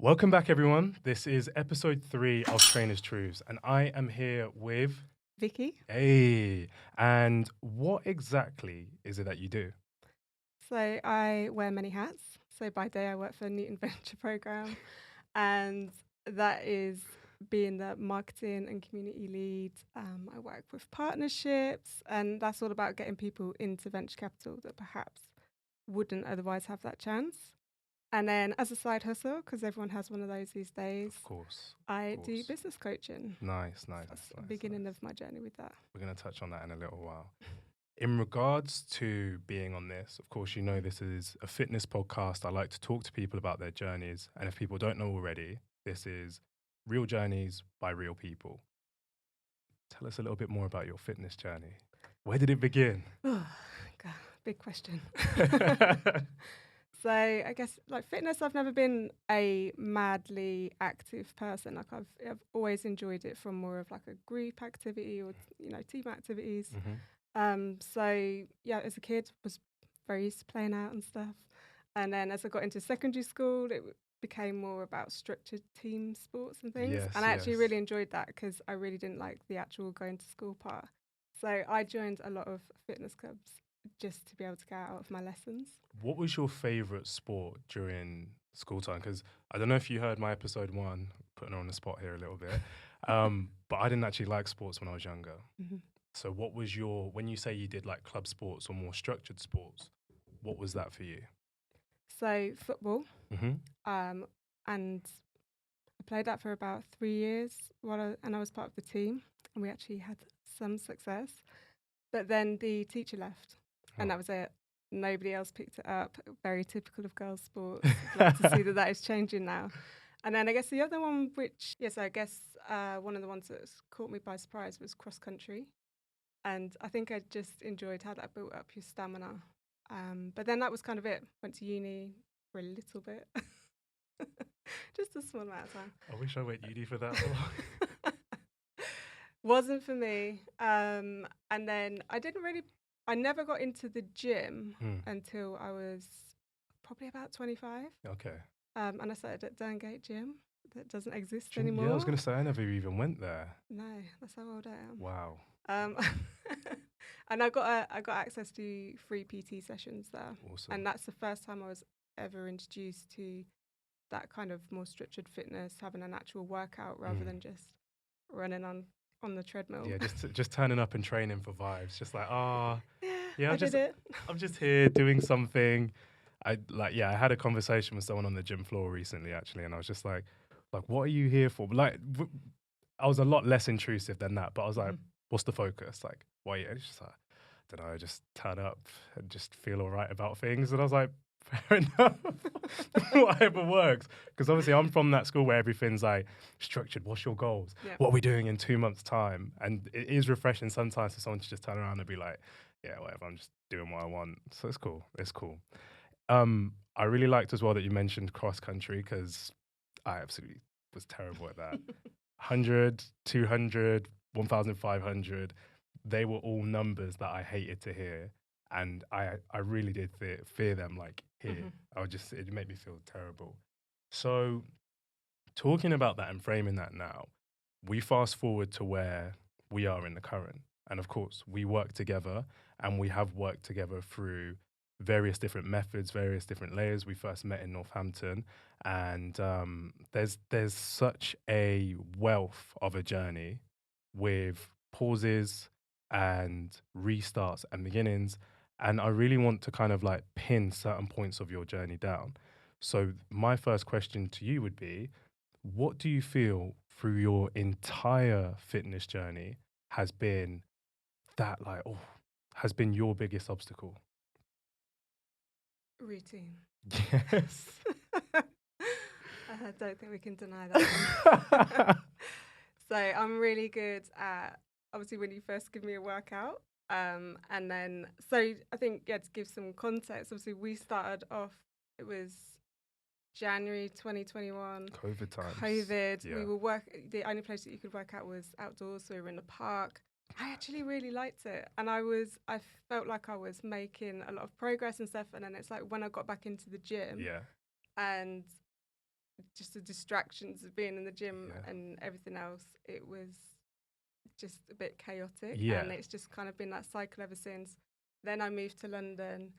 Welcome back, everyone. This is episode 3 of Trainers Truths, and I am here with Vicky. Hey. And what exactly is it that you do? So I wear many hats. So by day I work for Newton Venture Programme, and that is being the marketing and community lead. I work with partnerships, and that's all about getting people into venture capital that perhaps wouldn't otherwise have that chance. And then as a side hustle, because everyone has one of those these days, Of course. I Of do course. business coaching. Nice, nice, That's the nice, beginning nice. of my journey with that. We're going to touch on that in a little while. In regards to being on this, of course, you know this is a fitness podcast. I like to talk to people about their journeys. And if people don't know already, this is real journeys by real people. Tell us a little bit more about your fitness journey. Where did it begin? Oh, God, big question. So I guess like fitness, I've never been a madly active person. Like I've always enjoyed it from more of like a group activity or team activities. So yeah, as a kid, was very used to playing out and stuff. And then as I got into secondary school, became more about structured team sports and things. Yes, And I actually yes. really enjoyed that because I really didn't like the actual going to school part. So I joined a lot of fitness clubs just to be able to get out of my lessons. What was your favorite sport during school time? Because I don't know if you heard my episode 1, putting her on the spot here a little bit, but I didn't actually like sports when I was younger. Mm-hmm. So what was when you say you did like club sports or more structured sports, what was that for you? So football, Mm-hmm. and I played that for about 3 years and I was part of the team, and we actually had some success. But then the teacher left, and that was it. Nobody else picked it up. Very typical of girls' sports. Glad to see that is changing now. And then I guess the other one, I guess one of the ones that caught me by surprise was cross country. And I think I just enjoyed how that built up your stamina. But then that was kind of it. Went to uni for a little bit. Just a small amount of time. I wish I went uni for that long. Wasn't for me. And then I never got into the gym until I was probably about 25. Okay. And I started at Durngate Gym that doesn't exist anymore. Yeah, I was going to say, I never even went there. No, that's how old I am. Wow. And I got access to free PT sessions there. Awesome. And that's the first time I was ever introduced to that kind of more structured fitness, having an actual workout rather than just running on the treadmill. Yeah, just turning up and training for vibes. Just like, I did it. I'm just here doing something. I had a conversation with someone on the gym floor recently, actually, and I was just like, what are you here for? Like, I was a lot less intrusive than that, but I was like, what's the focus? Like, why? It's just like, I don't know, just turn up and just feel all right about things. And I was like, fair enough, whatever works. Because obviously I'm from that school where everything's like structured. What's your goals? Yeah. What are we doing in 2 months' time? And it is refreshing sometimes for someone to just turn around and be like, yeah, whatever, I'm just doing what I want. So it's cool. It's cool. I really liked as well that you mentioned cross country, because I absolutely was terrible at that. 100, 200, 1,500, they were all numbers that I hated to hear. And I really did fear them like here. It made me feel terrible. So talking about that and framing that now, we fast forward to where we are in the current. And of course, we work together, and we have worked together through various different methods, various different layers. We first met in Northampton, and there's such a wealth of a journey with pauses and restarts and beginnings. And I really want to kind of like pin certain points of your journey down. So my first question to you would be, what do you feel through your entire fitness journey has been has been your biggest obstacle? Routine. Yes. I don't think we can deny that. So I'm really good at, obviously, when you first give me a workout. And then, so I think, to give some context, obviously we started off, it was January 2021. COVID times. Yeah. We were the only place that you could work out was outdoors, so we were in the park. I actually really liked it, and I felt like I was making a lot of progress and stuff. And then it's like when I got back into the gym, and just the distractions of being in the gym Yeah. and everything else, it was just a bit chaotic. Yeah. And it's just kind of been that cycle ever since. Then I moved to London,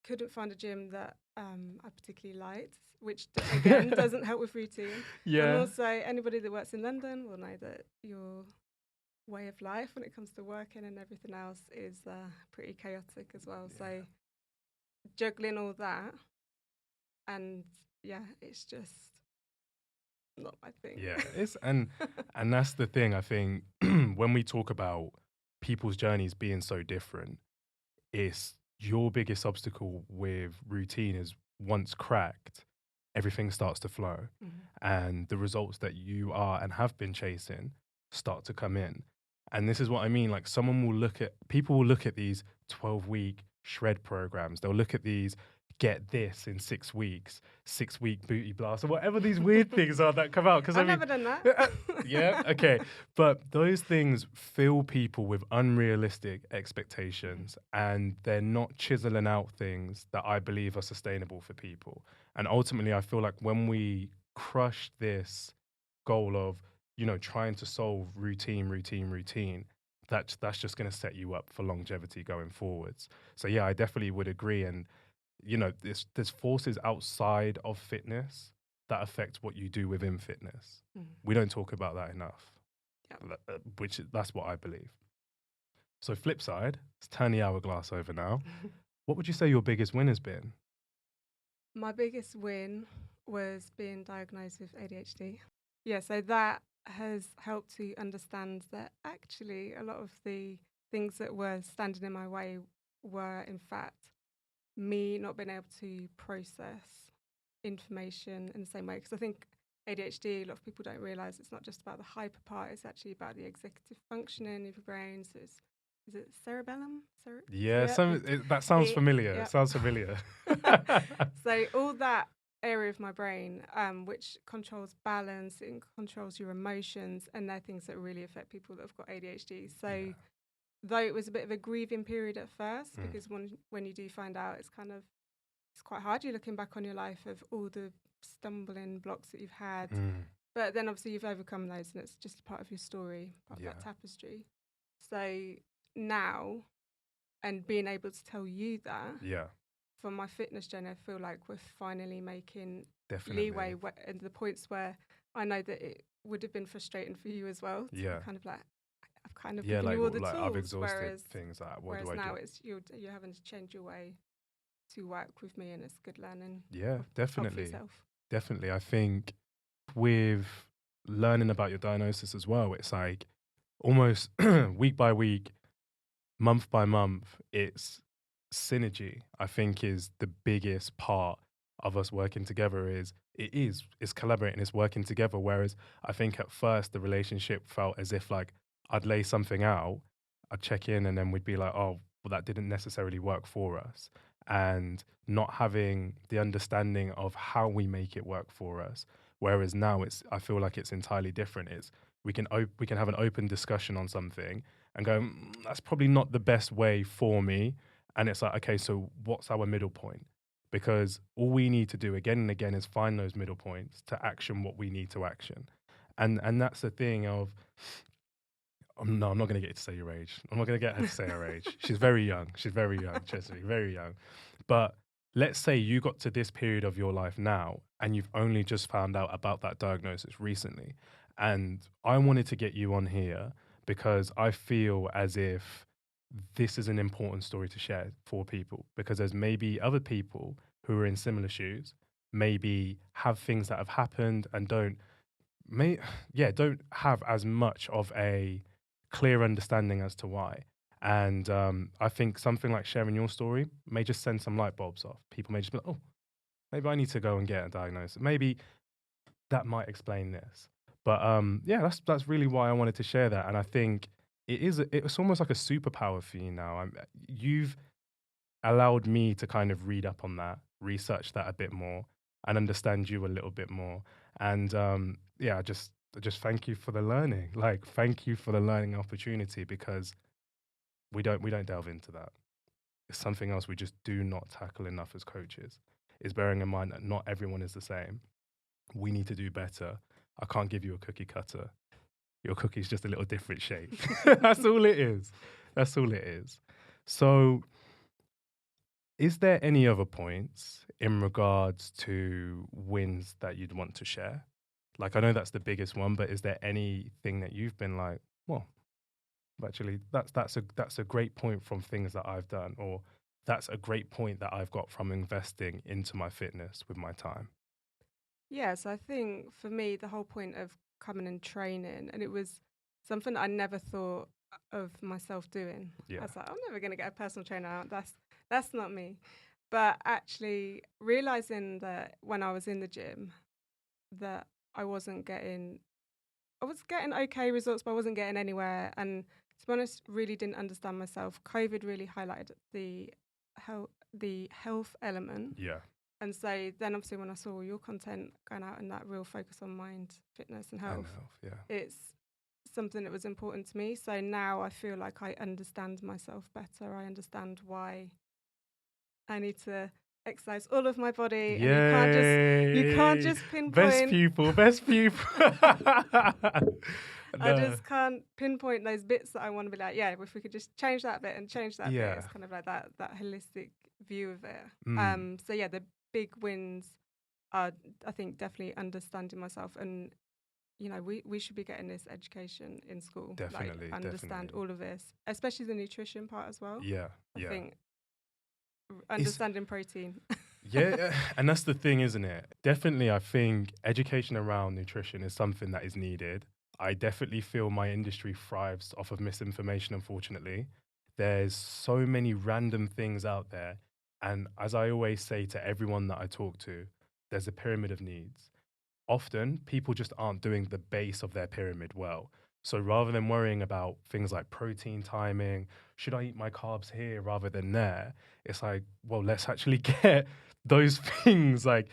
couldn't find a gym that I particularly liked, which again doesn't help with routine. And Yeah. also, anybody that works in London will know that your way of life when it comes to working and everything else is pretty chaotic as well. Yeah. So juggling all that, and yeah, it's just not my thing. Yeah, it's and that's the thing. I think when we talk about people's journeys being so different, it's your biggest obstacle with routine is once cracked, everything starts to flow, and the results that you are and have been chasing start to come in. And this is what I mean. Like people will look at these 12-week shred programs. They'll look at these get this in 6 weeks, 6-week booty blast, or whatever these weird things are that come out. Because I've never done that. yeah, okay. But those things fill people with unrealistic expectations, and they're not chiseling out things that I believe are sustainable for people. And ultimately, I feel like when we crush this goal of, trying to solve routine, that's just going to set you up for longevity going forwards. So yeah, I definitely would agree. And there's forces outside of fitness that affect what you do within fitness. We don't talk about that enough. Yep. That's what I believe. So flip side, let's turn the hourglass over now. What would you say your biggest win has been? My biggest win was being diagnosed with ADHD. Yeah, so that has helped to understand that actually a lot of the things that were standing in my way were in fact me not being able to process information in the same way. Because I think ADHD, a lot of people don't realise it's not just about the hyper part, it's actually about the executive functioning of your brain. So is it cerebellum? Yeah, that sounds familiar. Yep. It sounds familiar. So all that area of my brain, which controls balance, it controls your emotions, and they're things that really affect people that have got ADHD. So though it was a bit of a grieving period at first, because when you do find out, it's quite hard. You're looking back on your life of all the stumbling blocks that you've had. But then obviously you've overcome those, and it's just part of your story, part of that tapestry. So now, and being able to tell you that, from my fitness journey, I feel like we're finally making leeway and the points where I know that it would have been frustrating for you as well. Kind of like, I've kind of given you all the tools. I've exhausted things. What do I do? It's you're having to change your way to work with me, and it's good learning. Yeah, definitely. Yourself. Definitely. I think with learning about your diagnosis as well, it's like almost week by week, month by month, it's synergy, I think, is the biggest part of us working together. It's collaborating, it's working together. Whereas I think at first the relationship felt as if like I'd lay something out, I'd check in, and then we'd be like, oh, well, that didn't necessarily work for us. And not having the understanding of how we make it work for us. Whereas now I feel like it's entirely different. We can have an open discussion on something and go, that's probably not the best way for me. And it's like, okay, so what's our middle point? Because all we need to do again and again is find those middle points to action what we need to action. And that's the thing of, no, I'm not going to get you to say your age. I'm not going to get her to say her age. She's very young. Chesney, very young. But let's say you got to this period of your life now and you've only just found out about that diagnosis recently. And I wanted to get you on here because I feel as if this is an important story to share for people, because there's maybe other people who are in similar shoes, maybe have things that have happened and don't have as much of a clear understanding as to why. And I think something like sharing your story may just send some light bulbs off. People may just be like, oh, maybe I need to go and get a diagnosis. Maybe that might explain this. But that's really why I wanted to share that. And I think it's almost like a superpower for you now. You've allowed me to kind of read up on that, research that a bit more, and understand you a little bit more. And I just thank you for the learning. Like, thank you for the learning opportunity, because we don't delve into that. It's something else we just do not tackle enough as coaches, is bearing in mind that not everyone is the same. we need to do better. I can't give you a cookie cutter. Your cookie's just a little different shape. That's all it is. That's all it is. So, is there any other points in regards to wins that you'd want to share? Like, I know that's the biggest one, but is there anything that you've been like, well, actually, that's a great point from things that I've done, or that's a great point that I've got from investing into my fitness with my time? Yeah, so I think for me, the whole point of coming and training, and it was something I never thought of myself doing. I Yeah. was like, I'm never going to get a personal trainer out. That's not me. But actually realizing that when I was in the gym, that I wasn't getting, I was getting okay results, but I wasn't getting anywhere. And to be honest, really didn't understand myself. COVID really highlighted the health element. Yeah. And so then obviously when I saw your content going out and that real focus on mind, fitness and And health, health, yeah. it's something that was important to me. So now I feel like I understand myself better. I understand why I need to exercise all of my body, and you can't Yay! just Best pinpoint. pupil, best pupil. I No. just can't pinpoint those bits that I want to be like, yeah, if we could just change that bit and change that bit, Yeah. it's kind of like that holistic view of it. Mm. So yeah, the big wins are, I think, definitely understanding myself, and you know, we should be getting this education in school. Definitely, like, understand definitely. all of this, especially the nutrition part as well. Yeah, I yeah. think It's understanding protein. yeah, and that's the thing, isn't it? Definitely, I think education around nutrition is something that is needed. I definitely feel my industry thrives off of misinformation, unfortunately. There's so many random things out there. And as I always say to everyone that I talk to, there's a pyramid of needs. Often people just aren't doing the base of their pyramid well. So rather than worrying about things like protein timing, should I eat my carbs here rather than there? It's like, well, let's actually get those things like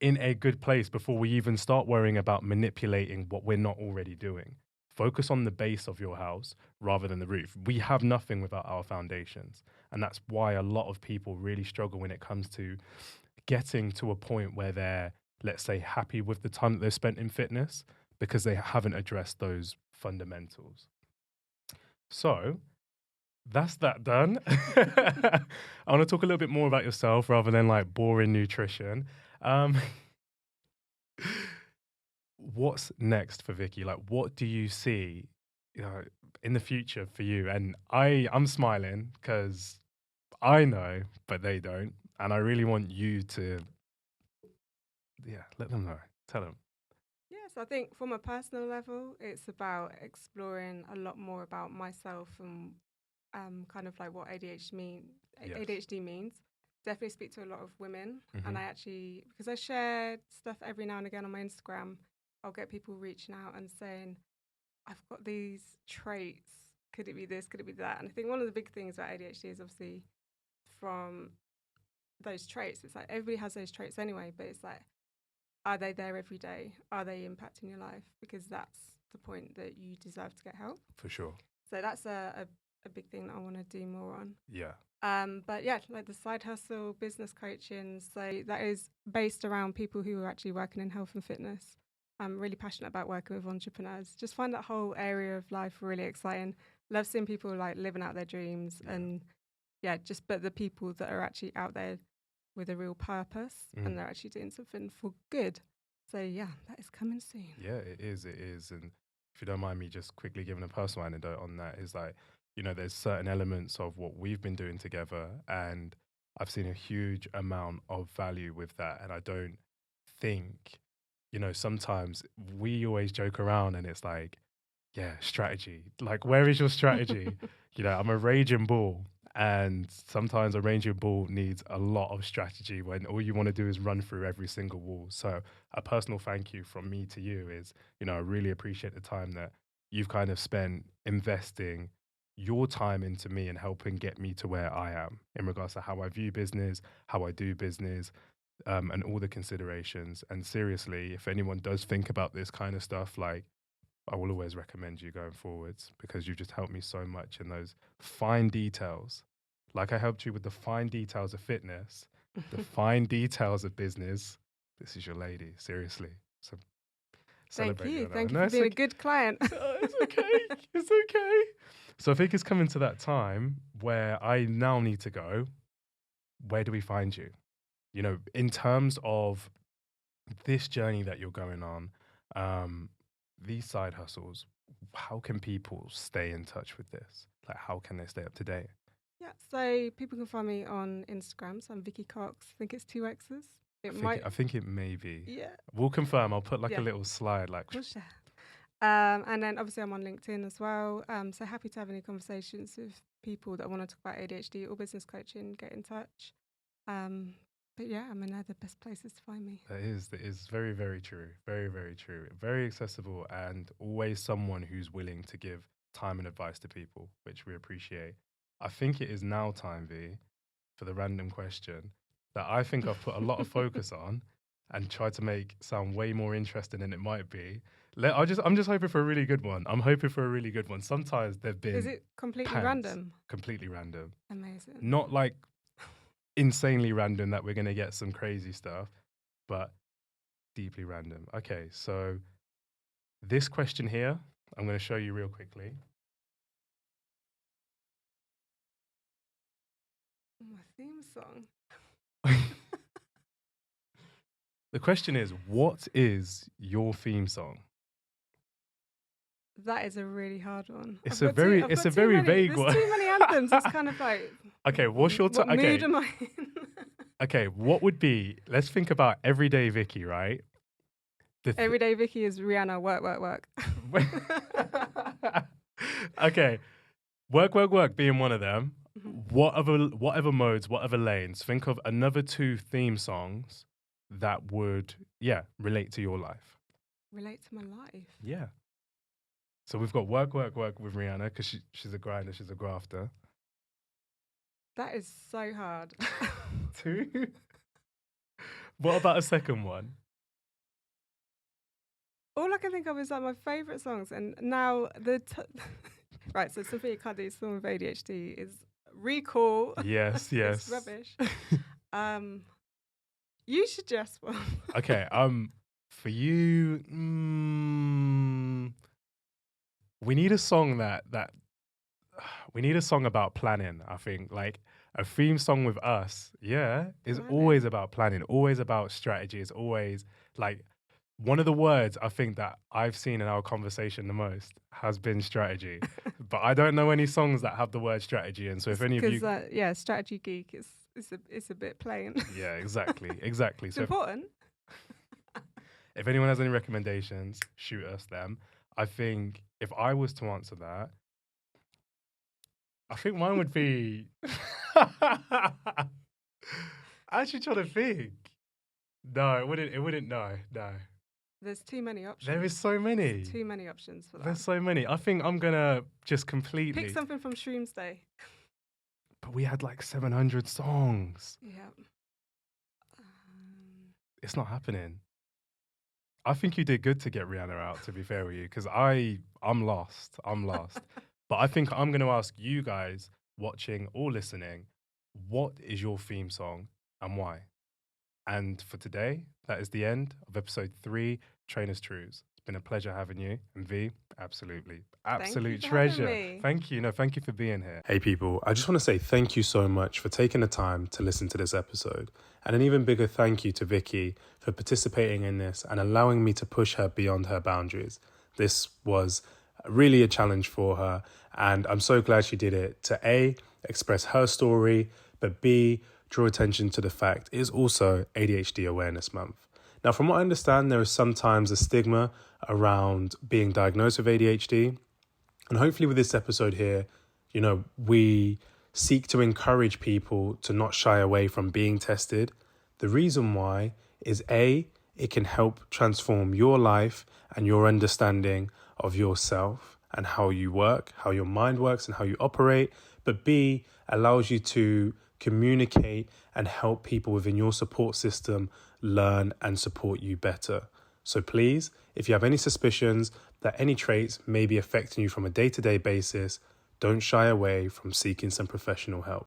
in a good place before we even start worrying about manipulating what we're not already doing. Focus on the base of your house rather than the roof. We have nothing without our foundations. And that's why a lot of people really struggle when it comes to getting to a point where they're, let's say, happy with the time that they've spent in fitness because they haven't addressed those fundamentals. So that's that done. I want to talk a little bit more about yourself rather than like boring nutrition. Um, what's next for Vicky? Like, what do you see, you know, in the future for you? And I'm smiling because I know, but they don't, and I really want you to, yeah, let them know. Tell them. Yes, I think from a personal level, it's about exploring a lot more about myself and kind of like what Yes. ADHD means. Definitely speak to a lot of women, Mhm. and I actually, because I share stuff every now and again on my Instagram, I'll get people reaching out and saying, I've got these traits. Could it be this? Could it be that? And I think one of the big things about ADHD is obviously from those traits. It's like everybody has those traits anyway, but it's like, are they there every day? Are they impacting your life? Because that's the point that you deserve to get help. For sure. So that's a big thing that I want to do more on. Yeah. But yeah, like the side hustle, business coaching. So that is based around people who are actually working in health and fitness. I'm really passionate about working with entrepreneurs. Just find that whole area of life really exciting. Love seeing people like living out their dreams, Yeah. and yeah, but the people that are actually out there with a real purpose and they're actually doing something for good. So yeah, that is coming soon. Yeah, it is. It is. And if you don't mind me just quickly giving a personal anecdote on that, is like, you know, there's certain elements of what we've been doing together, and I've seen a huge amount of value with that. And I don't think, you know, sometimes we always joke around and it's like, yeah, strategy. Like, where is your strategy? You know, I'm a raging bull. And sometimes a raging bull needs a lot of strategy when all you want to do is run through every single wall. So, a personal thank you from me to you is, you know, I really appreciate the time that you've kind of spent investing your time into me and helping get me to where I am in regards to how I view business, how I do business, and all the considerations. And seriously, if anyone does think about this kind of stuff, like, I will always recommend you going forwards because you've just helped me so much in those fine details. Like I helped you with the fine details of fitness, the fine details of business. This is your lady, seriously. So Thank celebrate you. on that Thank one. you No, for being a okay. good client. It's okay. It's okay. So I think it's coming to that time where I now need to go. Where do we find you? You know, in terms of this journey that you're going on, these side hustles, how can people stay in touch with this? Like, how can they stay up to date? Yeah, so people can find me on Instagram. So I'm Vicky Cox. I think it's 2 X's. I think it may be. Yeah, We'll confirm. I'll put like Yeah. a little slide, like we'll share. And then obviously I'm on LinkedIn as well. So happy to have any conversations with people that want to talk about ADHD or business coaching. Get in touch. But yeah, I mean, they're the best places to find me. that is very, very true. Very, very true. Very accessible, and always someone who's willing to give time and advice to people, which we appreciate. I think it is now time, V, for the random question that I think I've put a lot of focus on and tried to make sound way more interesting than it might be. I'm just hoping for a really good one. I'm hoping for a really good one. Sometimes they've been Is it completely pants. random? Completely random. Amazing. Not like insanely random that we're going to get some crazy stuff, but deeply random. Okay, so this question here, I'm going to show you real quickly. My theme song. The question is, what is your theme song? That is a really hard one. It's I've a got too- very, I've it's got a too very many- vague there's one. too many anthems. It's kind of like, Okay, what's your what okay? mood am I in? Okay, what would be? Let's think about everyday Vicky, right? Everyday Vicky is Rihanna. Work, work, work. Okay, work being one of them. Mhm. Whatever modes, whatever lanes. Think of another 2 theme songs that would, relate to your life. Relate to my life. Yeah. So we've got work with Rihanna because she's a grinder, she's a grafter. That is so hard. 2. What about a second one? All I can think of is like my favourite songs, and now right. So Sophia Cuddy's song with ADHD is Recall. Yes, yes. It's rubbish. You suggest one. Okay, for you, we need a song that we need a song about planning. I think like a theme song with us, is Planning. always about planning, always about strategy. It's always like one of the words I think that I've seen in our conversation the most has been strategy. But I don't know any songs that have the word strategy in. So if any of you, Because Strategy Geek is it's a bit plain. yeah, exactly. It's So important. if anyone has any recommendations, shoot us them. I think if I was to answer that, I think mine would be. I actually trying to think. No, it wouldn't. It wouldn't. No. There's too many options. There is so many. There's too many options for that. There's so many. I think I'm gonna just completely. Pick something from Shrooms Day. But we had like 700 songs. Yeah. It's not happening. I think you did good to get Rihanna out, to be fair with you, because I'm lost. But I think I'm going to ask you guys watching or listening, what is your theme song and why? And for today, that is the end of episode 3, Trainers Truths. It's been a pleasure having you. And V, absolute for having treasure. me. Thank you. No, thank you for being here. Hey people, I just want to say thank you so much for taking the time to listen to this episode. And an even bigger thank you to Vicky for participating in this and allowing me to push her beyond her boundaries. This was really a challenge for her, and I'm so glad she did it to A, express her story, but B, draw attention to the fact it is also ADHD Awareness Month. Now, from what I understand, there is sometimes a stigma around being diagnosed with ADHD. And hopefully with this episode here, we seek to encourage people to not shy away from being tested. The reason why is A, it can help transform your life and your understanding of yourself and how you work, how your mind works and how you operate. But B, allows you to communicate and help people within your support system learn and support you better. So please, if you have any suspicions that any traits may be affecting you from a day-to-day basis, don't shy away from seeking some professional help.